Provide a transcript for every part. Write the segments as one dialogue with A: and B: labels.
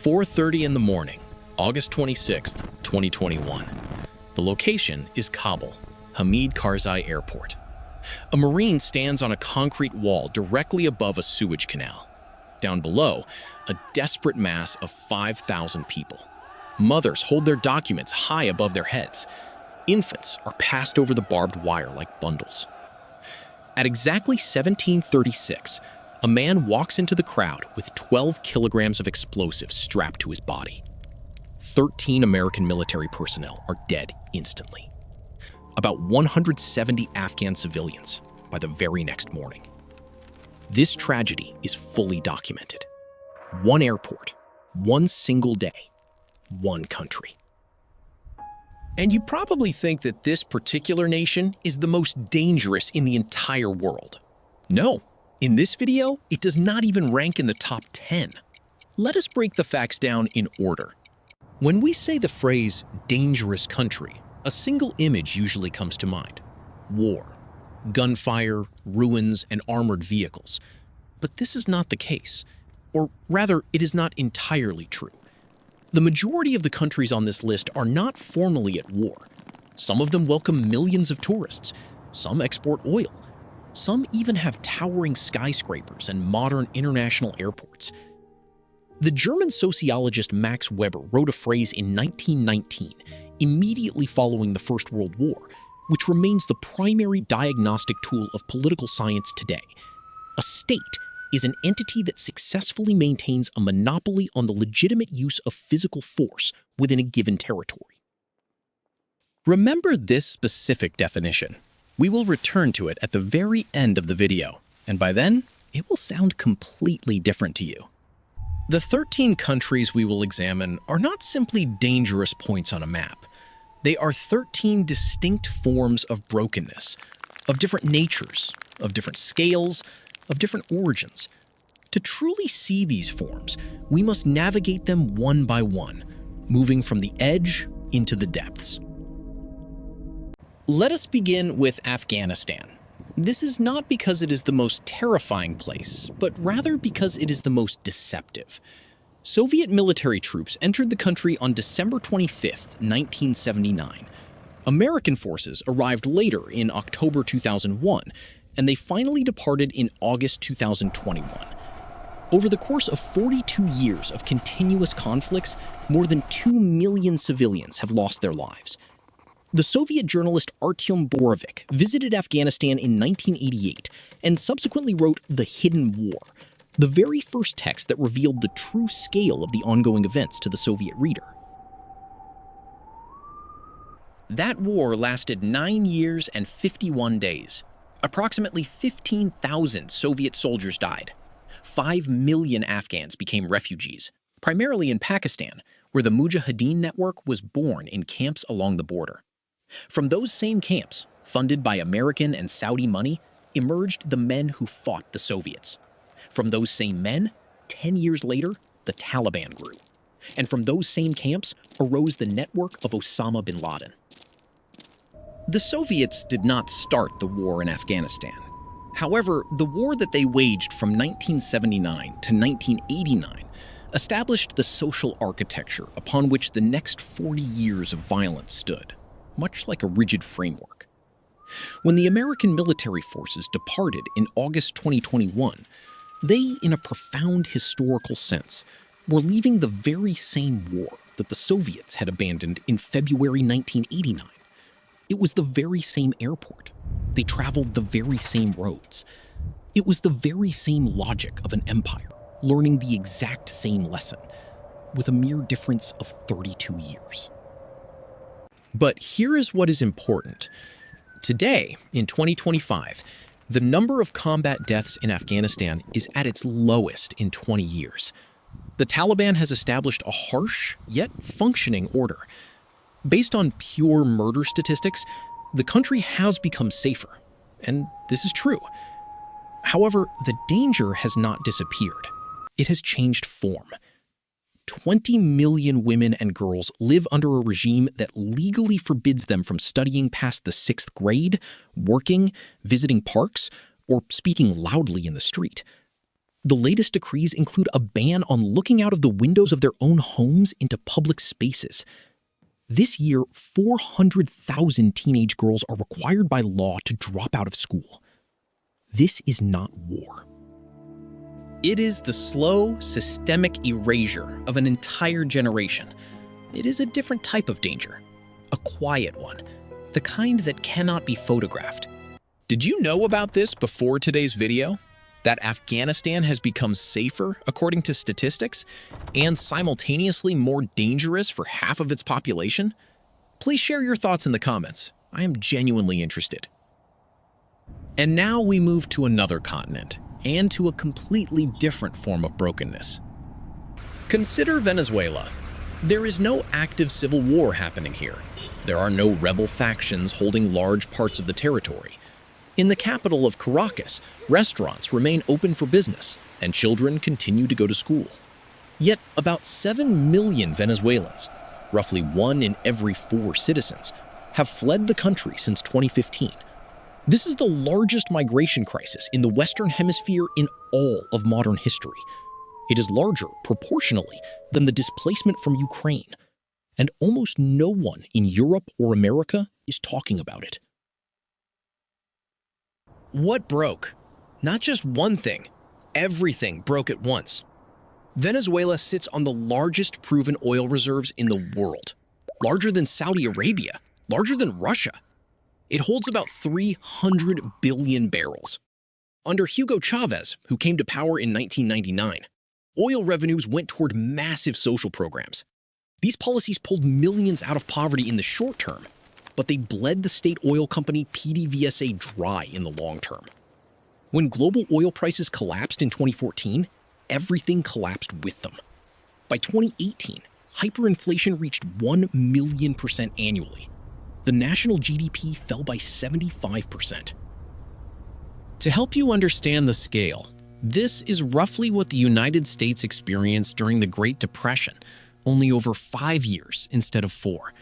A: 4:30 in the morning, August 26th, 2021. The location is Kabul, Hamid Karzai Airport. A Marine stands on a concrete wall directly above a sewage canal. Down below, a desperate mass of 5,000 people. Mothers hold their documents high above their heads. Infants are passed over the barbed wire like bundles. At exactly 17:36, a man walks into the crowd with 12 kilograms of explosives strapped to his body. 13 American military personnel are dead instantly. About 170 Afghan civilians by the very next morning. This tragedy is fully documented. One airport, one single day, one country. And you probably think that this particular nation is the most dangerous in the entire world. No, in this video, it does not even rank in the top 10. Let us break the facts down in order. When we say the phrase dangerous country, a single image usually comes to mind: war, gunfire, ruins, and armored vehicles. But this is not the case, or rather, it is not entirely true. The majority of the countries on this list are not formally at war. Some of them welcome millions of tourists. Some export oil. Some even have towering skyscrapers and modern international airports. The German sociologist Max Weber wrote a phrase in 1919, immediately following the First World War, which remains the primary diagnostic tool of political science today. A state is an entity that successfully maintains a monopoly on the legitimate use of physical force within a given territory. Remember this specific definition. We will return to it at the very end of the video, and by then, it will sound completely different to you. The 13 countries we will examine are not simply dangerous points on a map. They are 13 distinct forms of brokenness, of different natures, of different scales, of different origins. To truly see these forms, we must navigate them one by one, moving from the edge into the depths. Let us begin with Afghanistan. This is not because it is the most terrifying place, but rather because it is the most deceptive. Soviet military troops entered the country on December 25, 1979. American forces arrived later in October 2001, and they finally departed in August 2021. Over the course of 42 years of continuous conflicts, more than 2 million civilians have lost their lives. The Soviet journalist Artyom Borovik visited Afghanistan in 1988 and subsequently wrote The Hidden War, the very first text that revealed the true scale of the ongoing events to the Soviet reader. That war lasted 9 years and 51 days. Approximately 15,000 Soviet soldiers died. 5 million Afghans became refugees, primarily in Pakistan, where the Mujahideen network was born in camps along the border. From those same camps, funded by American and Saudi money, emerged the men who fought the Soviets. From those same men, 10 years later, the Taliban grew. And from those same camps arose the network of Osama bin Laden. The Soviets did not start the war in Afghanistan. However, the war that they waged from 1979 to 1989 established the social architecture upon which the next 40 years of violence stood, much like a rigid framework. When the American military forces departed in August 2021, they, in a profound historical sense, were leaving the very same war that the Soviets had abandoned in February 1989. It was the very same airport. They traveled the very same roads. It was the very same logic of an empire, learning the exact same lesson, with a mere difference of 32 years. But here is what is important. Today, in 2025, the number of combat deaths in Afghanistan is at its lowest in 20 years. The Taliban has established a harsh, yet functioning order. Based on pure murder statistics, the country has become safer, and this is true. However, the danger has not disappeared. It has changed form. 20 million women and girls live under a regime that legally forbids them from studying past the 6th grade, working, visiting parks, or speaking loudly in the street. The latest decrees include a ban on looking out of the windows of their own homes into public spaces. This year, 400,000 teenage girls are required by law to drop out of school. This is not war. It is the slow, systemic erasure of an entire generation. It is a different type of danger, a quiet one, the kind that cannot be photographed. Did you know about this before today's video? That Afghanistan has become safer, according to statistics, and simultaneously more dangerous for half of its population? Please share your thoughts in the comments. I am genuinely interested. And now we move to another continent, and to a completely different form of brokenness. Consider Venezuela. There is no active civil war happening here. There are no rebel factions holding large parts of the territory. In the capital of Caracas, restaurants remain open for business, and children continue to go to school. Yet about 7 million Venezuelans, roughly 1 in every 4 citizens, have fled the country since 2015. This is the largest migration crisis in the Western Hemisphere in all of modern history. It is larger, proportionally, than the displacement from Ukraine, and almost no one in Europe or America is talking about it. What broke? Not just one thing. Everything broke at once. Venezuela sits on the largest proven oil reserves in the world, larger than Saudi Arabia, larger than Russia. It holds about 300 billion barrels. Under Hugo Chavez, who came to power in 1999, oil revenues went toward massive social programs. These policies pulled millions out of poverty in the short term, but they bled the state oil company PDVSA dry in the long term. When global oil prices collapsed in 2014, everything collapsed with them. By 2018, hyperinflation reached 1,000,000% annually. The national GDP fell by 75%. To help you understand the scale, this is roughly what the United States experienced during the Great Depression, only over 5 years instead of 4.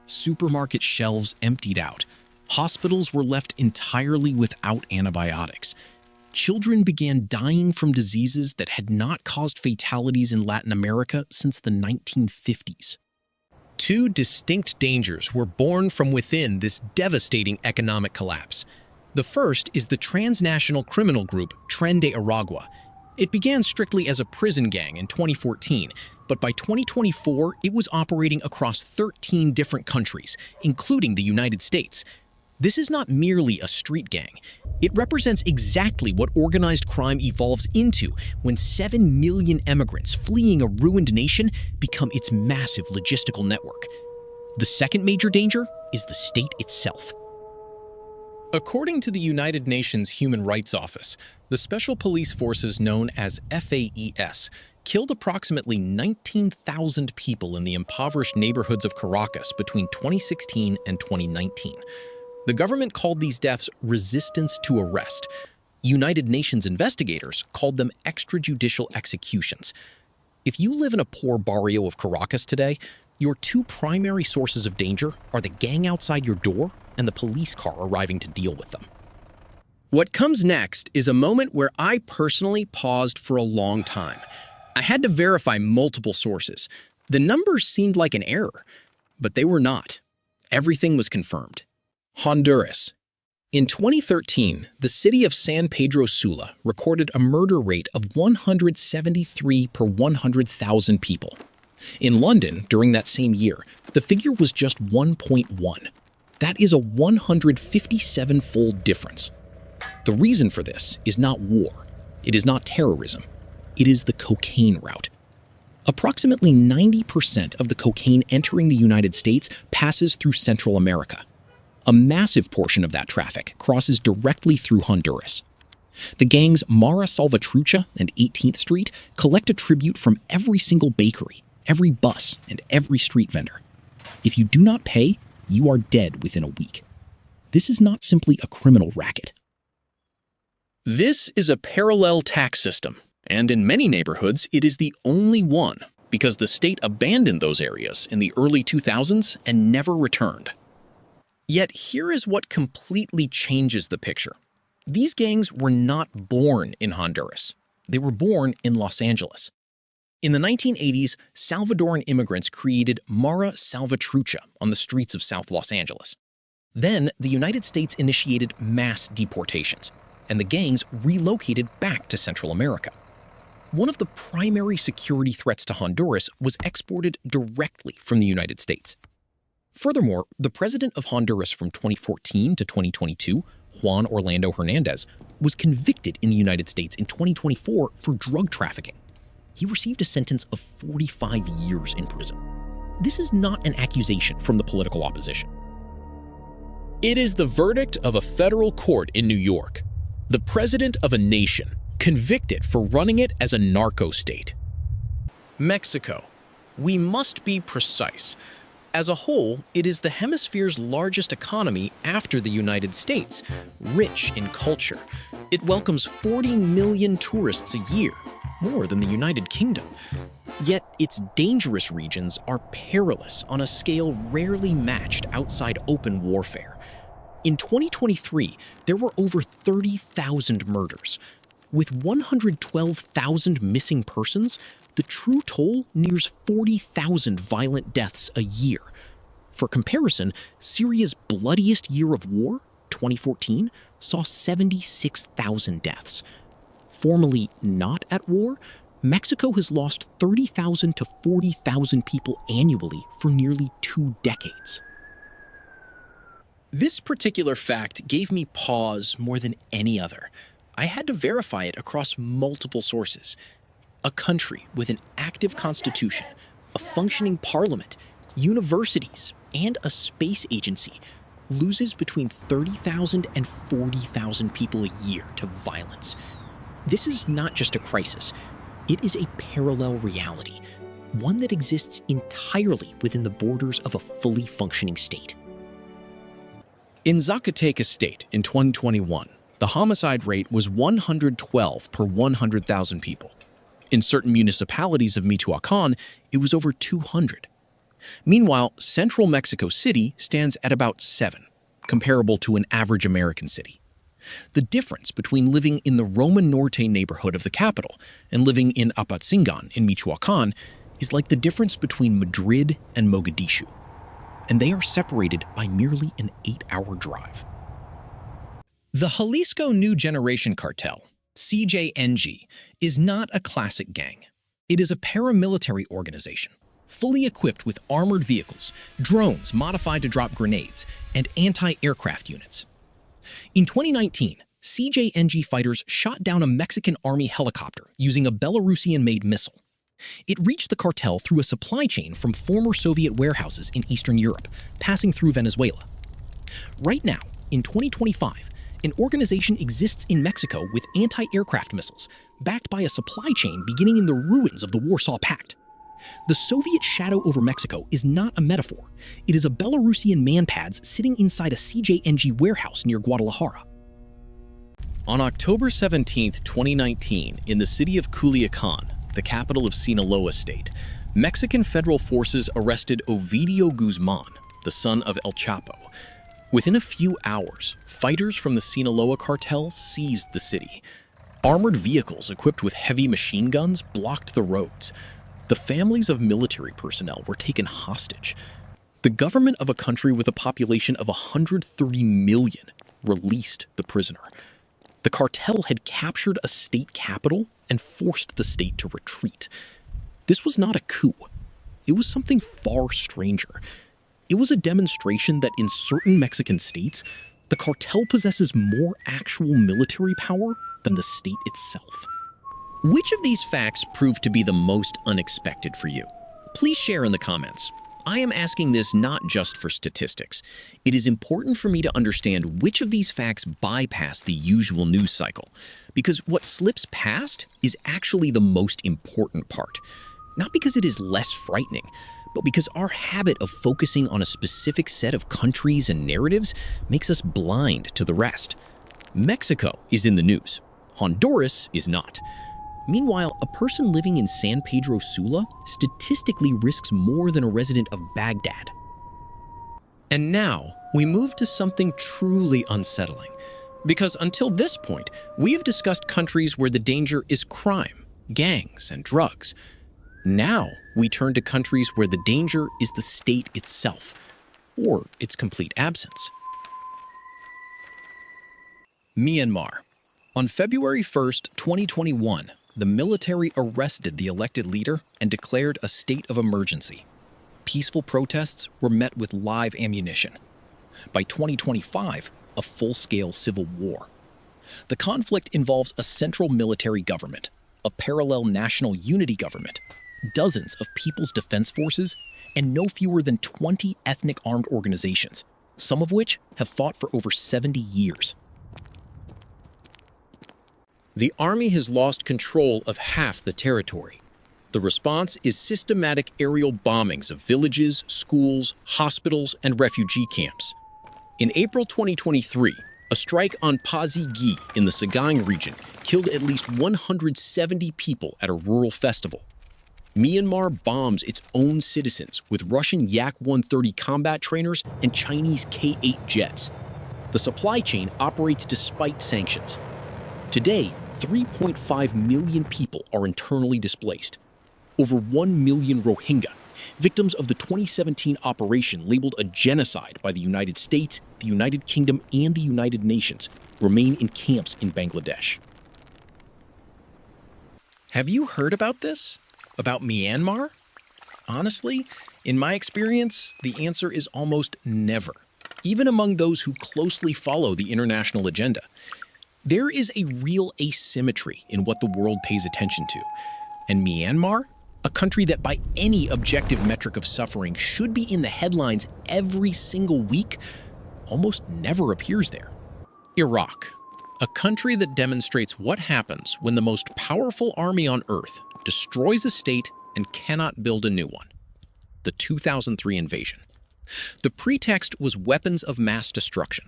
A: Supermarket shelves emptied out. Hospitals were left entirely without antibiotics. Children began dying from diseases that had not caused fatalities in Latin America since the 1950s. 2 distinct dangers were born from within this devastating economic collapse. The first is the transnational criminal group Tren de Aragua. It began strictly as a prison gang in 2014, but by 2024, it was operating across 13 different countries, including the United States. This is not merely a street gang. It represents exactly what organized crime evolves into when 7 million immigrants fleeing a ruined nation become its massive logistical network. The second major danger is the state itself. According to the United Nations Human Rights Office, the special police forces known as FAES killed approximately 19,000 people in the impoverished neighborhoods of Caracas between 2016 and 2019. The government called these deaths resistance to arrest. United Nations investigators called them extrajudicial executions. If you live in a poor barrio of Caracas today, your 2 primary sources of danger are the gang outside your door and the police car arriving to deal with them. What comes next is a moment where I personally paused for a long time. I had to verify multiple sources. The numbers seemed like an error, but they were not. Everything was confirmed. Honduras. In 2013, the city of San Pedro Sula recorded a murder rate of 173 per 100,000 people. In London, during that same year, the figure was just 1.1. That is a 157-fold difference. The reason for this is not war. It is not terrorism. It is the cocaine route. Approximately 90% of the cocaine entering the United States passes through Central America. A massive portion of that traffic crosses directly through Honduras. The gangs Mara Salvatrucha and 18th Street collect a tribute from every single bakery, every bus, and every street vendor. If you do not pay, you are dead within a week. This is not simply a criminal racket. This is a parallel tax system, and in many neighborhoods, it is the only one because the state abandoned those areas in the early 2000s and never returned. Yet here is what completely changes the picture. These gangs were not born in Honduras. They were born in Los Angeles. In the 1980s, Salvadoran immigrants created Mara Salvatrucha on the streets of South Los Angeles. Then, the United States initiated mass deportations, and the gangs relocated back to Central America. One of the primary security threats to Honduras was exported directly from the United States. Furthermore, the president of Honduras from 2014 to 2022, Juan Orlando Hernandez, was convicted in the United States in 2024 for drug trafficking. He received a sentence of 45 years in prison. This is not an accusation from the political opposition. It is the verdict of a federal court in New York. The president of a nation, convicted for running it as a narco state. Mexico. We must be precise. As a whole, it is the hemisphere's largest economy after the United States, rich in culture. It welcomes 40 million tourists a year, more than the United Kingdom. Yet its dangerous regions are perilous on a scale rarely matched outside open warfare. In 2023, there were over 30,000 murders. With 112,000 missing persons, the true toll nears 40,000 violent deaths a year. For comparison, Syria's bloodiest year of war, 2014, saw 76,000 deaths. Formerly not at war, Mexico has lost 30,000 to 40,000 people annually for nearly 2 decades. This particular fact gave me pause more than any other. I had to verify it across multiple sources. A country with an active constitution, a functioning parliament, universities, and a space agency loses between 30,000 and 40,000 people a year to violence. This is not just a crisis. It is a parallel reality, one that exists entirely within the borders of a fully functioning state. In Zacatecas State in 2021, the homicide rate was 112 per 100,000 people. In certain municipalities of Michoacán, it was over 200. Meanwhile, central Mexico City stands at about 7, comparable to an average American city. The difference between living in the Roma Norte neighborhood of the capital and living in Apatzingan in Michoacán is like the difference between Madrid and Mogadishu, and they are separated by merely an 8-hour drive. The Jalisco New Generation Cartel, CJNG, is not a classic gang. It is a paramilitary organization, fully equipped with armored vehicles, drones modified to drop grenades, and anti-aircraft units. In 2019, CJNG fighters shot down a Mexican army helicopter using a Belarusian-made missile. It reached the cartel through a supply chain from former Soviet warehouses in Eastern Europe, passing through Venezuela. Right now, in 2025, an organization exists in Mexico with anti-aircraft missiles, backed by a supply chain beginning in the ruins of the Warsaw Pact. The Soviet shadow over Mexico is not a metaphor. It is a Belarusian man-pads sitting inside a CJNG warehouse near Guadalajara. On October 17, 2019, in the city of Culiacán, the capital of Sinaloa State, Mexican federal forces arrested Ovidio Guzman, the son of El Chapo. Within a few hours, fighters from the Sinaloa cartel seized the city. Armored vehicles equipped with heavy machine guns blocked the roads. The families of military personnel were taken hostage. The government of a country with a population of 130 million released the prisoner. The cartel had captured a state capital and forced the state to retreat. This was not a coup. It was something far stranger. It was a demonstration that in certain Mexican states, the cartel possesses more actual military power than the state itself. Which of these facts proved to be the most unexpected for you? Please share in the comments. I am asking this not just for statistics. It is important for me to understand which of these facts bypass the usual news cycle, because what slips past is actually the most important part. Not because it is less frightening, but because our habit of focusing on a specific set of countries and narratives makes us blind to the rest. Mexico is in the news. Honduras is not. Meanwhile, a person living in San Pedro Sula statistically risks more than a resident of Baghdad. And now, we move to something truly unsettling. Because until this point, we have discussed countries where the danger is crime, gangs, and drugs. Now, we turn to countries where the danger is the state itself, or its complete absence. Myanmar. On February 1st, 2021, the military arrested the elected leader and declared a state of emergency. Peaceful protests were met with live ammunition. By 2025, a full-scale civil war. The conflict involves a central military government, a parallel national unity government, dozens of People's Defense Forces, and no fewer than 20 ethnic armed organizations, some of which have fought for over 70 years. The army has lost control of half the territory. The response is systematic aerial bombings of villages, schools, hospitals, and refugee camps. In April 2023, a strike on Pazi-Gi in the Sagaing region killed at least 170 people at a rural festival. Myanmar bombs its own citizens with Russian Yak-130 combat trainers and Chinese K-8 jets. The supply chain operates despite sanctions. Today, 3.5 million people are internally displaced. Over 1 million Rohingya, victims of the 2017 operation labeled a genocide by the United States, the United Kingdom, and the United Nations, remain in camps in Bangladesh. Have you heard about this? About Myanmar? Honestly, in my experience, the answer is almost never, even among those who closely follow the international agenda. There is a real asymmetry in what the world pays attention to, and Myanmar, a country that by any objective metric of suffering should be in the headlines every single week, almost never appears there. Iraq, a country that demonstrates what happens when the most powerful army on earth destroys a state and cannot build a new one. The 2003 invasion. The pretext was weapons of mass destruction,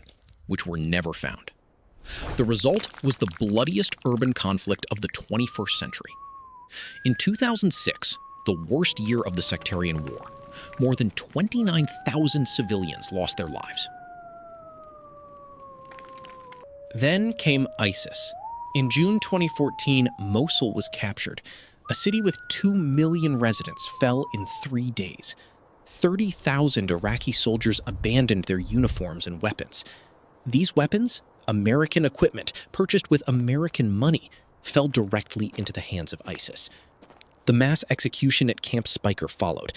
A: which were never found. The result was the bloodiest urban conflict of the 21st century. In 2006, the worst year of the sectarian war, more than 29,000 civilians lost their lives. Then came ISIS. In June 2014, Mosul was captured. A city with 2 million residents fell in 3 days. 30,000 Iraqi soldiers abandoned their uniforms and weapons. These weapons, American equipment purchased with American money, fell directly into the hands of ISIS. The mass execution at Camp Speicher followed.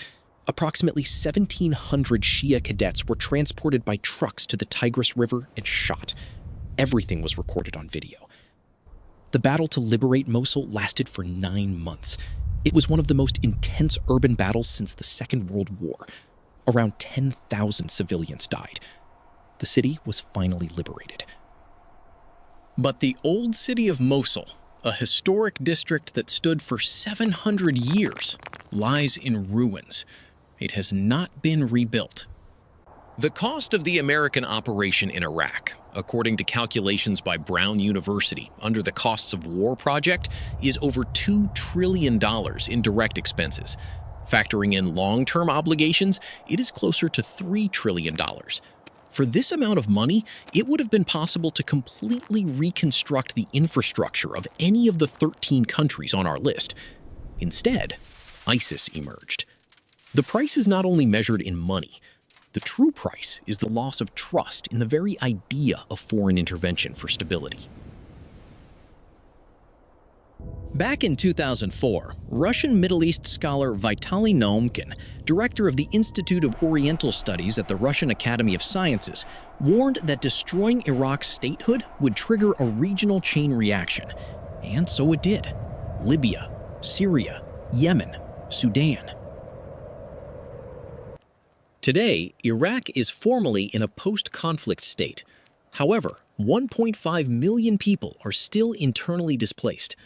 A: Approximately 1,700 Shia cadets were transported by trucks to the Tigris River and shot. Everything was recorded on video. The battle to liberate Mosul lasted for 9 months. It was one of the most intense urban battles since the Second World War. Around 10,000 civilians died. The city was finally liberated. But the old city of Mosul, a historic district that stood for 700 years, lies in ruins. It has not been rebuilt. The cost of the American operation in Iraq, according to calculations by Brown University under the Costs of War project, is over $2 trillion in direct expenses. Factoring in long-term obligations, it is closer to $3 trillion. For this amount of money, it would have been possible to completely reconstruct the infrastructure of any of the 13 countries on our list. Instead, ISIS emerged. The price is not only measured in money. The true price is the loss of trust in the very idea of foreign intervention for stability. Back in 2004, Russian Middle East scholar Vitaly Naumkin, director of the Institute of Oriental Studies at the Russian Academy of Sciences, warned that destroying Iraq's statehood would trigger a regional chain reaction. And so it did. Libya, Syria, Yemen, Sudan. Today, Iraq is formally in a post-conflict state. However, 1.5 million people are still internally displaced.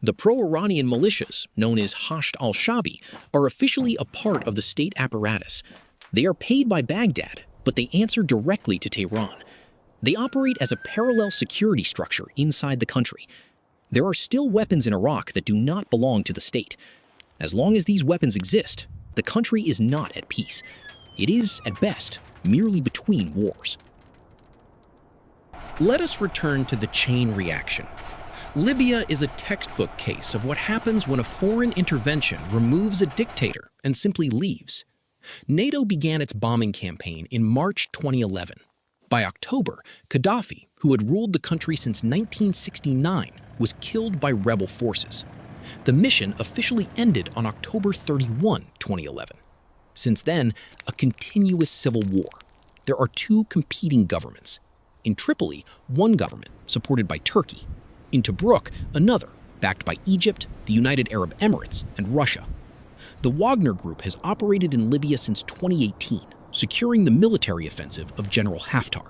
A: The pro-Iranian militias, known as Hasht al-Shabi, are officially a part of the state apparatus. They are paid by Baghdad, but they answer directly to Tehran. They operate as a parallel security structure inside the country. There are still weapons in Iraq that do not belong to the state. As long as these weapons exist, the country is not at peace. It is, at best, merely between wars. Let us return to the chain reaction. Libya is a textbook case of what happens when a foreign intervention removes a dictator and simply leaves. NATO began its bombing campaign in March 2011. By October, Gaddafi, who had ruled the country since 1969, was killed by rebel forces. The mission officially ended on October 31, 2011. Since then, a continuous civil war. There are two competing governments. In Tripoli, one government, supported by Turkey. In Tobruk, another, backed by Egypt, the United Arab Emirates, and Russia. The Wagner Group has operated in Libya since 2018, securing the military offensive of General Haftar.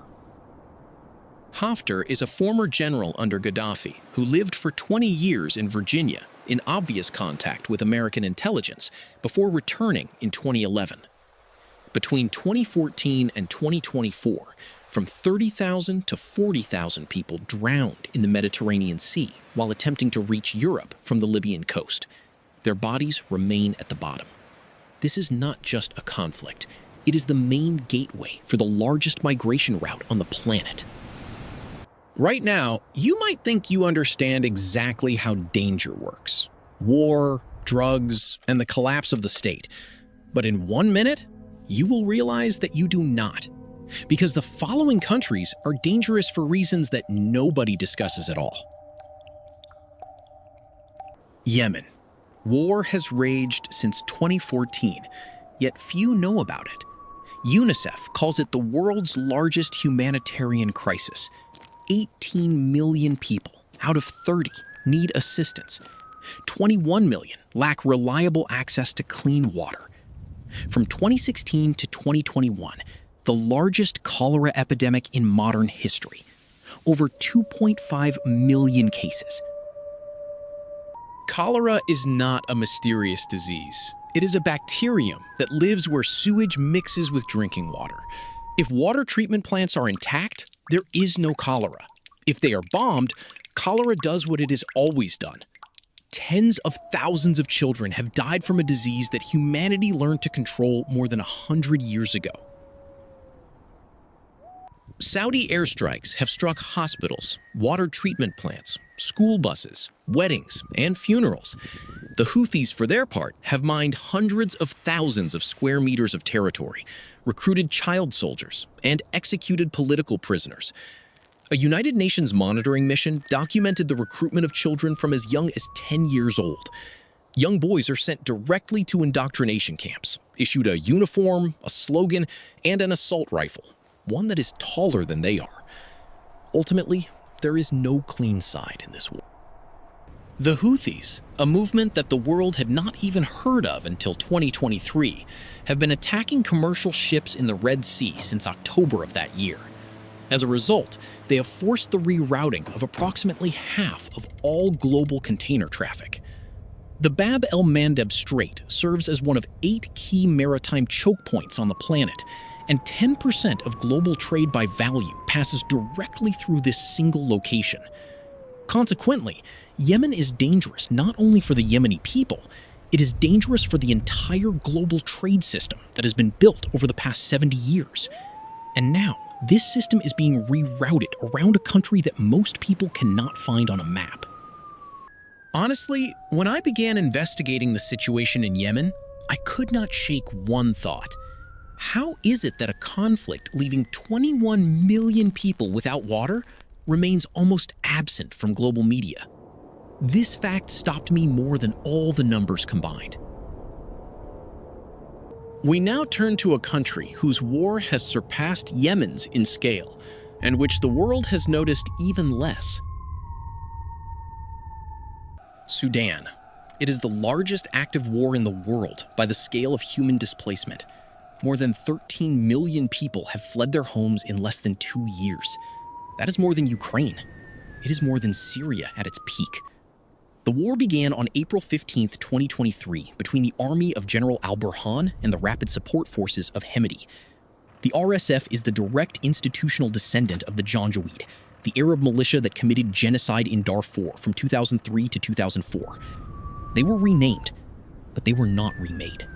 A: Haftar is a former general under Gaddafi who lived for 20 years in Virginia in obvious contact with American intelligence before returning in 2011. Between 2014 and 2024, from 30,000 to 40,000 people drowned in the Mediterranean Sea while attempting to reach Europe from the Libyan coast. Their bodies remain at the bottom. This is not just a conflict. It is the main gateway for the largest migration route on the planet. Right now, you might think you understand exactly how danger works. War, drugs, and the collapse of the state. But in 1 minute, you will realize that you do not. Because the following countries are dangerous for reasons that nobody discusses at all. Yemen. War has raged since 2014, yet few know about it. UNICEF calls it the world's largest humanitarian crisis. 18 million people out of 30 need assistance. 21 million lack reliable access to clean water. From 2016 to 2021, the largest cholera epidemic in modern history. Over 2.5 million cases. Cholera is not a mysterious disease. It is a bacterium that lives where sewage mixes with drinking water. If water treatment plants are intact, there is no cholera. If they are bombed, cholera does what it has always done. Tens of thousands of children have died from a disease that humanity learned to control more than 100 years ago. Saudi airstrikes have struck hospitals, water treatment plants, school buses, weddings, and funerals. The Houthis, for their part, have mined hundreds of thousands of square meters of territory, recruited child soldiers, and executed political prisoners. A United Nations monitoring mission documented the recruitment of children from as young as 10 years old. Young boys are sent directly to indoctrination camps, issued a uniform, a slogan, and an assault rifle, one that is taller than they are. Ultimately, there is no clean side in this war. The Houthis, a movement that the world had not even heard of until 2023, have been attacking commercial ships in the Red Sea since October of that year. As a result, they have forced the rerouting of approximately half of all global container traffic. The Bab el-Mandeb Strait serves as one of 8 key maritime choke points on the planet, and 10% of global trade by value passes directly through this single location. Consequently, Yemen is dangerous not only for the Yemeni people, it is dangerous for the entire global trade system that has been built over the past 70 years. And now, this system is being rerouted around a country that most people cannot find on a map. Honestly, when I began investigating the situation in Yemen, I could not shake one thought. How is it that a conflict leaving 21 million people without water remains almost absent from global media? This fact stopped me more than all the numbers combined. We now turn to a country whose war has surpassed Yemen's in scale, and which the world has noticed even less. Sudan. It is the largest active war in the world by the scale of human displacement. More than 13 million people have fled their homes in less than 2 years. That is more than Ukraine. It is more than Syria at its peak. The war began on April 15, 2023, between the army of General al-Burhan and the Rapid Support Forces of Hemedti. The RSF is the direct institutional descendant of the Janjaweed, the Arab militia that committed genocide in Darfur from 2003 to 2004. They were renamed, but they were not remade.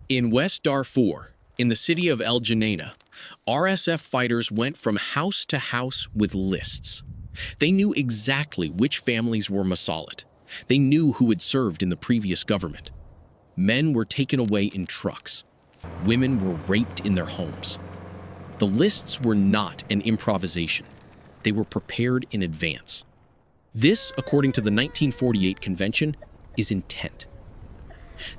A: In West Darfur, in the city of El Geneina, RSF fighters went from house to house with lists. They knew exactly which families were Mosallit. They knew who had served in the previous government. Men were taken away in trucks. Women were raped in their homes. The lists were not an improvisation. They were prepared in advance. This, according to the 1948 convention, is intent.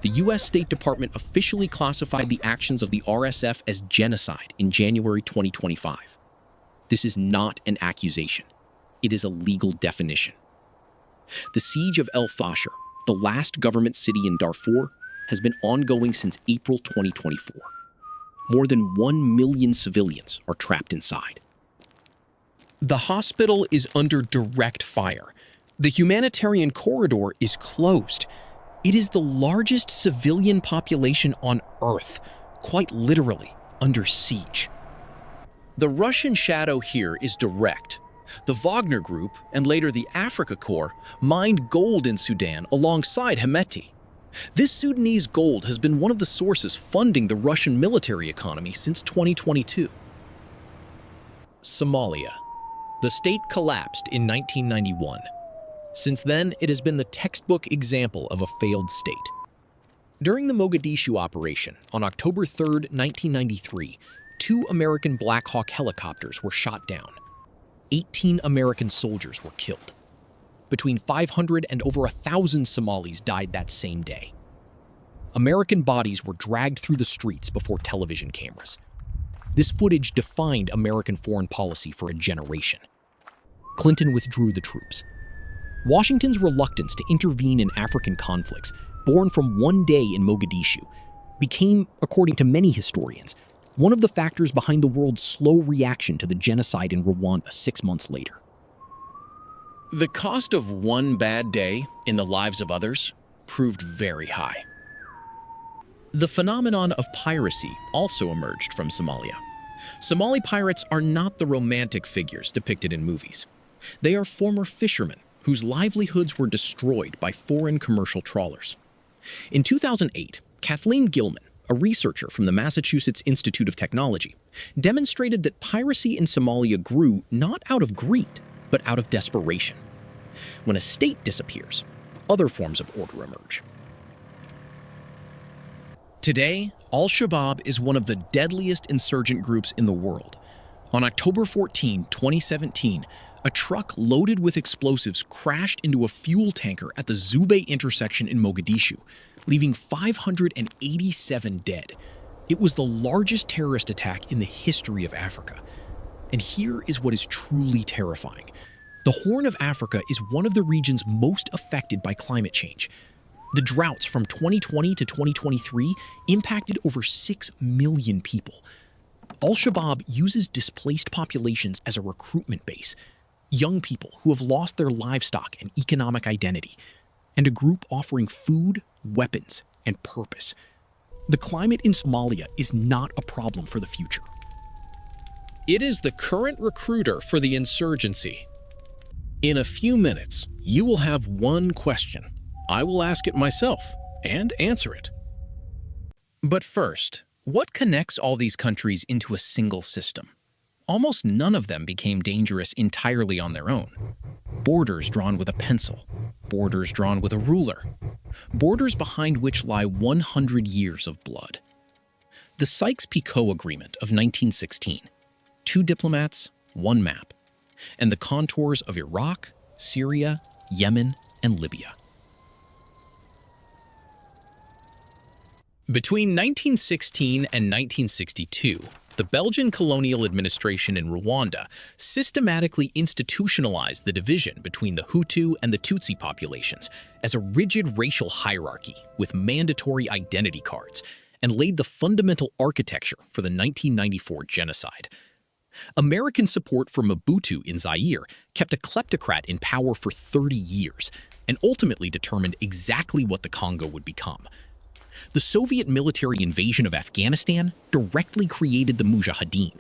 A: The U.S. State Department officially classified the actions of the RSF as genocide in January 2025. This is not an accusation. It is a legal definition. The siege of El Fasher, the last government city in Darfur, has been ongoing since April 2024. More than 1 million civilians are trapped inside. The hospital is under direct fire. The humanitarian corridor is closed. It is the largest civilian population on Earth, quite literally under siege. The Russian shadow here is direct. The Wagner Group, and later the Africa Corps, mined gold in Sudan alongside Hemeti. This Sudanese gold has been one of the sources funding the Russian military economy since 2022. Somalia. The state collapsed in 1991. Since then, it has been the textbook example of a failed state. During the Mogadishu operation on October 3, 1993, 2 American Black Hawk helicopters were shot down. 18 American soldiers were killed. Between 500 and over 1,000 Somalis died that same day. American bodies were dragged through the streets before television cameras. This footage defined American foreign policy for a generation. Clinton withdrew the troops. Washington's reluctance to intervene in African conflicts, born from one day in Mogadishu, became, according to many historians, one of the factors behind the world's slow reaction to the genocide in Rwanda 6 months later. The cost of one bad day in the lives of others proved very high. The phenomenon of piracy also emerged from Somalia. Somali pirates are not the romantic figures depicted in movies. They are former fishermen whose livelihoods were destroyed by foreign commercial trawlers. In 2008, Kathleen Gilman, a researcher from the Massachusetts Institute of Technology, demonstrated that piracy in Somalia grew not out of greed, but out of desperation. When a state disappears, other forms of order emerge. Today, Al-Shabaab is one of the deadliest insurgent groups in the world. On October 14, 2017, a truck loaded with explosives crashed into a fuel tanker at the Zubay intersection in Mogadishu, leaving 587 dead. It was the largest terrorist attack in the history of Africa. And here is what is truly terrifying. The Horn of Africa is one of the regions most affected by climate change. The droughts from 2020 to 2023 impacted over 6 million people. Al-Shabaab uses displaced populations as a recruitment base, young people who have lost their livestock and economic identity, and a group offering food, weapons, and purpose. The climate in Somalia is not a problem for the future. It is the current recruiter for the insurgency. In a few minutes, you will have one question. I will ask it myself and answer it. But first, what connects all these countries into a single system? Almost none of them became dangerous entirely on their own. Borders drawn with a pencil, borders drawn with a ruler, borders behind which lie 100 years of blood. The Sykes-Picot Agreement of 1916, 2 diplomats, 1 map, and the contours of Iraq, Syria, Yemen, and Libya. Between 1916 and 1962, the Belgian colonial administration in Rwanda systematically institutionalized the division between the Hutu and the Tutsi populations as a rigid racial hierarchy with mandatory identity cards, and laid the fundamental architecture for the 1994 genocide. American support for Mobutu in Zaire kept a kleptocrat in power for 30 years and ultimately determined exactly what the Congo would become. The Soviet military invasion of Afghanistan directly created the Mujahideen.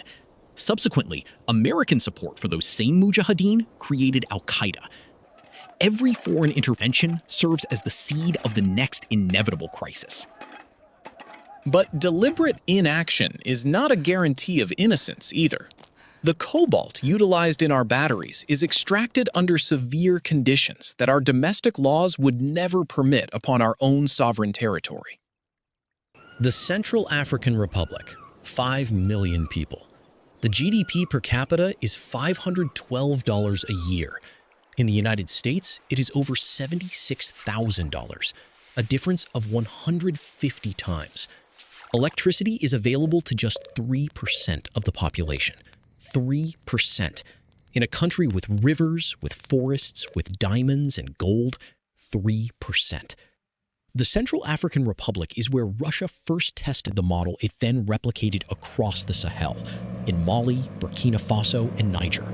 A: Subsequently, American support for those same Mujahideen created Al-Qaeda. Every foreign intervention serves as the seed of the next inevitable crisis. But deliberate inaction is not a guarantee of innocence either. The cobalt utilized in our batteries is extracted under severe conditions that our domestic laws would never permit upon our own sovereign territory. The Central African Republic, 5 million people. The GDP per capita is $512 a year. In the United States, it is over $76,000, a difference of 150 times. Electricity is available to just 3% of the population. 3%. In a country with rivers, with forests, with diamonds and gold, 3%. The Central African Republic is where Russia first tested the model it then replicated across the Sahel, in Mali, Burkina Faso, and Niger.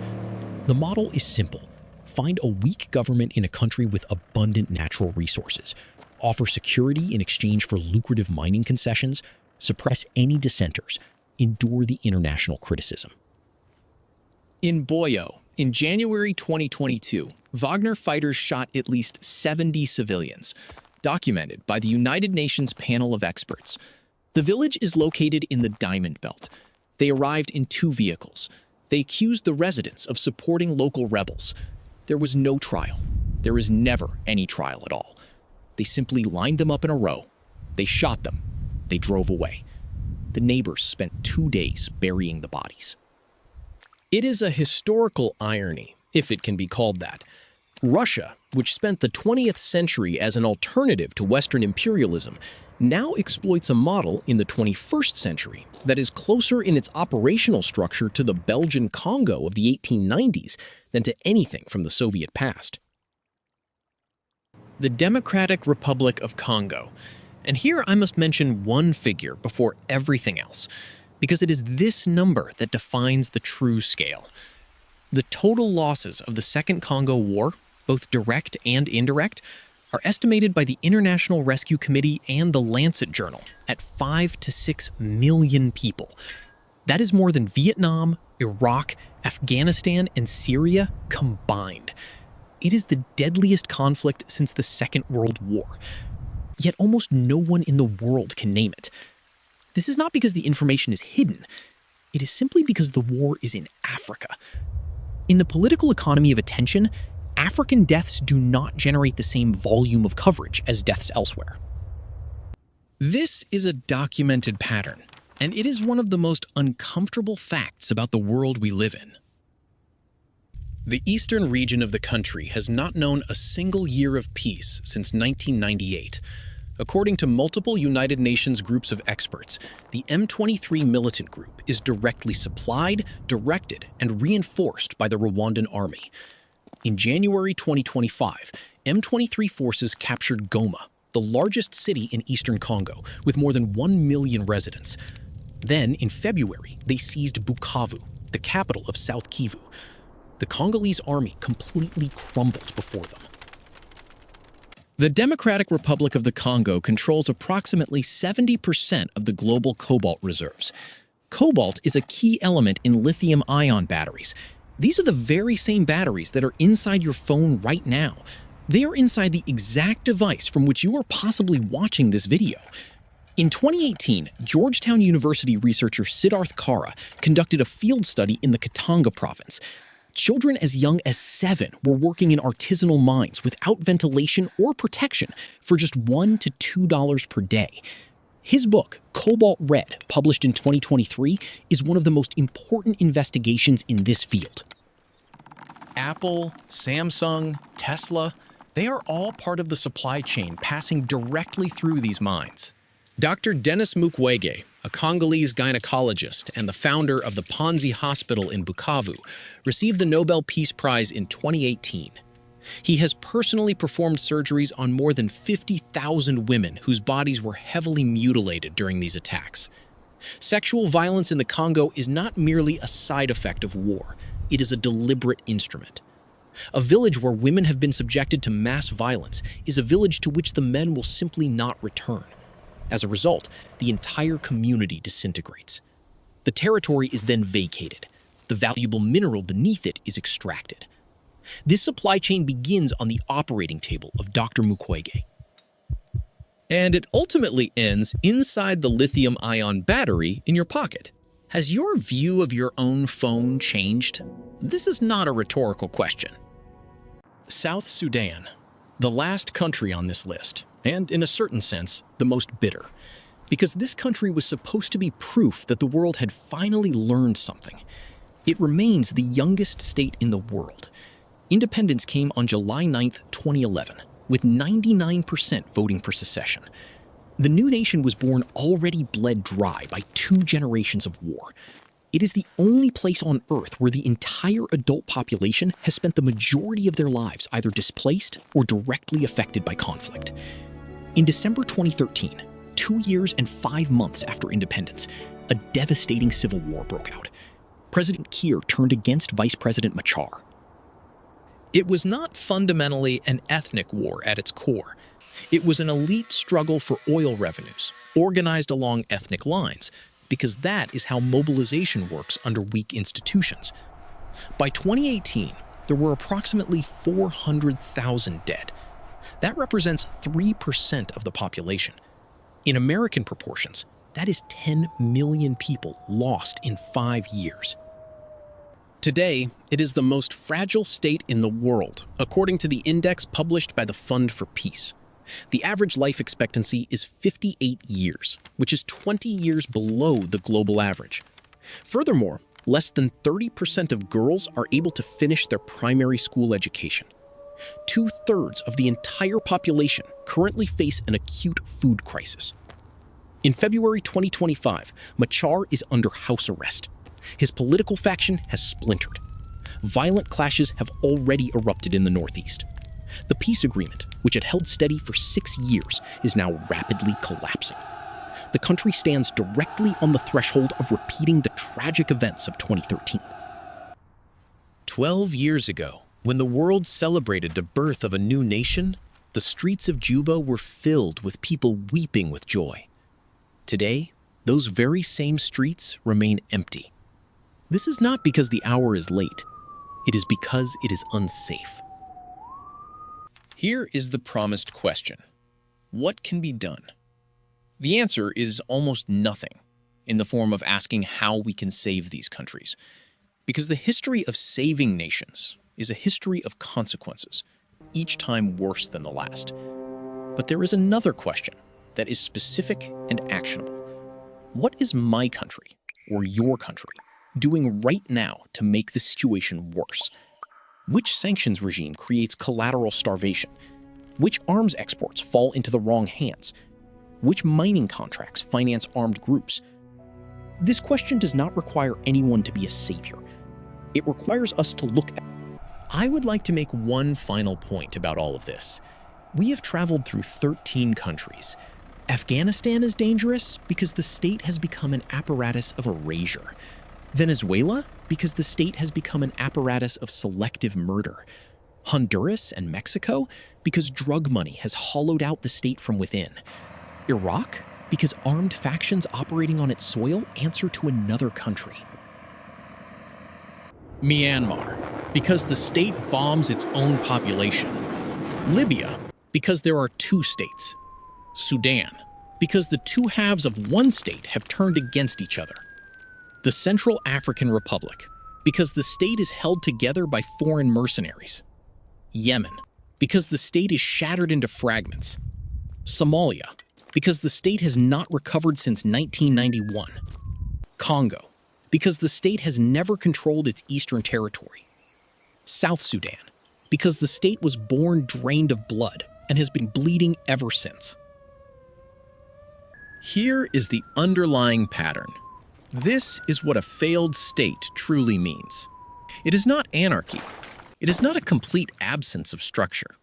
A: The model is simple. Find a weak government in a country with abundant natural resources, offer security in exchange for lucrative mining concessions, suppress any dissenters, endure the international criticism. In Boyo, in January 2022, Wagner fighters shot at least 70 civilians, documented by the United Nations panel of experts. The village is located in the Diamond Belt. They arrived in 2 vehicles. They accused the residents of supporting local rebels. There was no trial. There is never any trial at all. They simply lined them up in a row. They shot them. They drove away. The neighbors spent 2 days burying the bodies. It is a historical irony, if it can be called that. Russia, which spent the 20th century as an alternative to Western imperialism, now exploits a model in the 21st century that is closer in its operational structure to the Belgian Congo of the 1890s than to anything from the Soviet past. The Democratic Republic of Congo. And here I must mention one figure before everything else, because it is this number that defines the true scale. The total losses of the Second Congo War, both direct and indirect, are estimated by the International Rescue Committee and the Lancet Journal at 5 to 6 million people. That is more than Vietnam, Iraq, Afghanistan, and Syria combined. It is the deadliest conflict since the Second World War. Yet almost no one in the world can name it. This is not because the information is hidden. It is simply because the war is in Africa. In the political economy of attention, African deaths do not generate the same volume of coverage as deaths elsewhere. This is a documented pattern, and it is one of the most uncomfortable facts about the world we live in. The eastern region of the country has not known a single year of peace since 1998. According to multiple United Nations groups of experts, the M23 militant group is directly supplied, directed, and reinforced by the Rwandan army. In January 2025, M23 forces captured Goma, the largest city in eastern Congo, with more than 1 million residents. Then, in February, they seized Bukavu, the capital of South Kivu. The Congolese army completely crumbled before them. The Democratic Republic of the Congo controls approximately 70% of the global cobalt reserves. Cobalt is a key element in lithium-ion batteries. These are the very same batteries that are inside your phone right now. They are inside the exact device from which you are possibly watching this video. In 2018, Georgetown University researcher Siddharth Kara conducted a field study in the Katanga province. Children as young as 7 were working in artisanal mines without ventilation or protection for just $1 to $2 per day. His book, Cobalt Red, published in 2023, is one of the most important investigations in this field. Apple, Samsung, Tesla, they are all part of the supply chain passing directly through these mines. Dr. Denis Mukwege, a Congolese gynecologist and the founder of the Panzi Hospital in Bukavu, received the Nobel Peace Prize in 2018. He has personally performed surgeries on more than 50,000 women whose bodies were heavily mutilated during these attacks. Sexual violence in the Congo is not merely a side effect of war, it is a deliberate instrument. A village where women have been subjected to mass violence is a village to which the men will simply not return. As a result, the entire community disintegrates. The territory is then vacated. The valuable mineral beneath it is extracted. This supply chain begins on the operating table of Dr. Mukwege. And it ultimately ends inside the lithium-ion battery in your pocket. Has your view of your own phone changed? This is not a rhetorical question. South Sudan, the last country on this list, and in a certain sense, the most bitter, because this country was supposed to be proof that the world had finally learned something. It remains the youngest state in the world. Independence came on July 9th, 2011, with 99% voting for secession. The new nation was born already bled dry by 2 generations of war. It is the only place on Earth where the entire adult population has spent the majority of their lives either displaced or directly affected by conflict. In December 2013, 2 years and 5 months after independence, a devastating civil war broke out. President Kiir turned against Vice President Machar. It was not fundamentally an ethnic war at its core. It was an elite struggle for oil revenues, organized along ethnic lines, because that is how mobilization works under weak institutions. By 2018, there were approximately 400,000 dead. That represents 3% of the population. In American proportions, that is 10 million people lost in 5 years. Today, it is the most fragile state in the world, according to the index published by the Fund for Peace. The average life expectancy is 58 years, which is 20 years below the global average. Furthermore, less than 30% of girls are able to finish their primary school education. 2/3 of the entire population currently face an acute food crisis. In February 2025, Machar is under house arrest. His political faction has splintered. Violent clashes have already erupted in the northeast. The peace agreement, which had held steady for 6 years, is now rapidly collapsing. The country stands directly on the threshold of repeating the tragic events of 2013. 12 years ago, when the world celebrated the birth of a new nation, the streets of Juba were filled with people weeping with joy. Today, those very same streets remain empty. This is not because the hour is late. It is because it is unsafe. Here is the promised question. What can be done? The answer is almost nothing, in the form of asking how we can save these countries. Because the history of saving nations is a history of consequences, each time worse than the last. But there is another question that is specific and actionable. What is my country, or your country, doing right now to make the situation worse? Which sanctions regime creates collateral starvation? Which arms exports fall into the wrong hands? Which mining contracts finance armed groups? This question does not require anyone to be a savior. It requires us to look at. I would like to make one final point about all of this. We have traveled through 13 countries. Afghanistan is dangerous because the state has become an apparatus of erasure. Venezuela, because the state has become an apparatus of selective murder. Honduras and Mexico, because drug money has hollowed out the state from within. Iraq, because armed factions operating on its soil answer to another country. Myanmar, because the state bombs its own population. Libya, because there are 2 states. Sudan, because the 2 halves of one state have turned against each other. The Central African Republic, because the state is held together by foreign mercenaries. Yemen, because the state is shattered into fragments. Somalia, because the state has not recovered since 1991. Congo, because the state has never controlled its eastern territory. South Sudan, because the state was born drained of blood and has been bleeding ever since. Here is the underlying pattern. This is what a failed state truly means. It is not anarchy. It is not a complete absence of structure.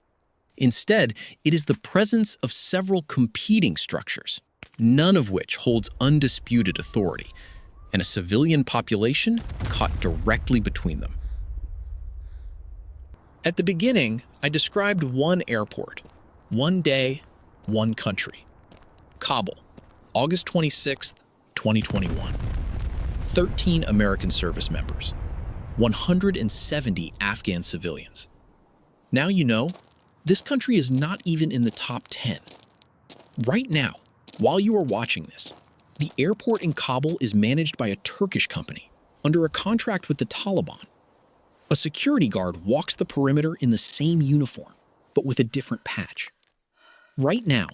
A: Instead, it is the presence of several competing structures, none of which holds undisputed authority, and a civilian population caught directly between them. At the beginning, I described one airport, one day, one country. Kabul, August 26th, 2021. 13 American service members, 170 Afghan civilians. Now you know, this country is not even in the top 10. Right now, while you are watching this, the airport in Kabul is managed by a Turkish company under a contract with the Taliban. A security guard walks the perimeter in the same uniform, but with a different patch. Right now,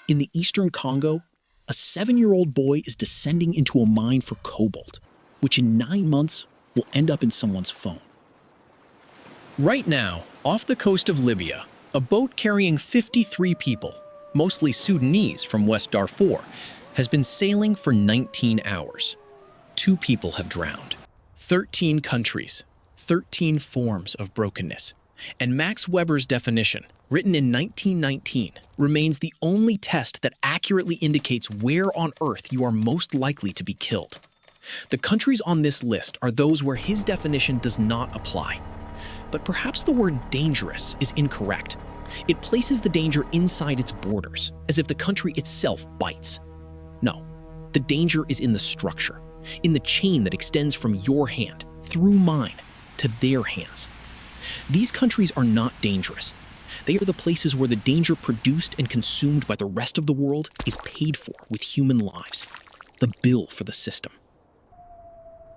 A: in the eastern Congo, a 7-year-old boy is descending into a mine for cobalt, which in 9 months will end up in someone's phone. Right now, off the coast of Libya, a boat carrying 53 people, mostly Sudanese from West Darfur, has been sailing for 19 hours. 2 people have drowned. 13 countries, 13 forms of brokenness. And Max Weber's definition, written in 1919, remains the only test that accurately indicates where on Earth you are most likely to be killed. The countries on this list are those where his definition does not apply. But perhaps the word dangerous is incorrect. It places the danger inside its borders, as if the country itself bites. No, the danger is in the structure, in the chain that extends from your hand, through mine, to their hands. These countries are not dangerous. They are the places where the danger produced and consumed by the rest of the world is paid for with human lives, the bill for the system.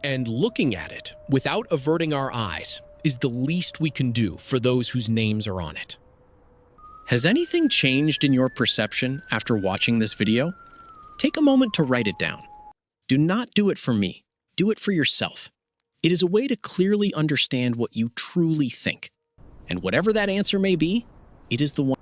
A: And looking at it, without averting our eyes, is the least we can do for those whose names are on it. Has anything changed in your perception after watching this video? Take a moment to write it down. Do not do it for me. Do it for yourself. It is a way to clearly understand what you truly think. And whatever that answer may be, it is the one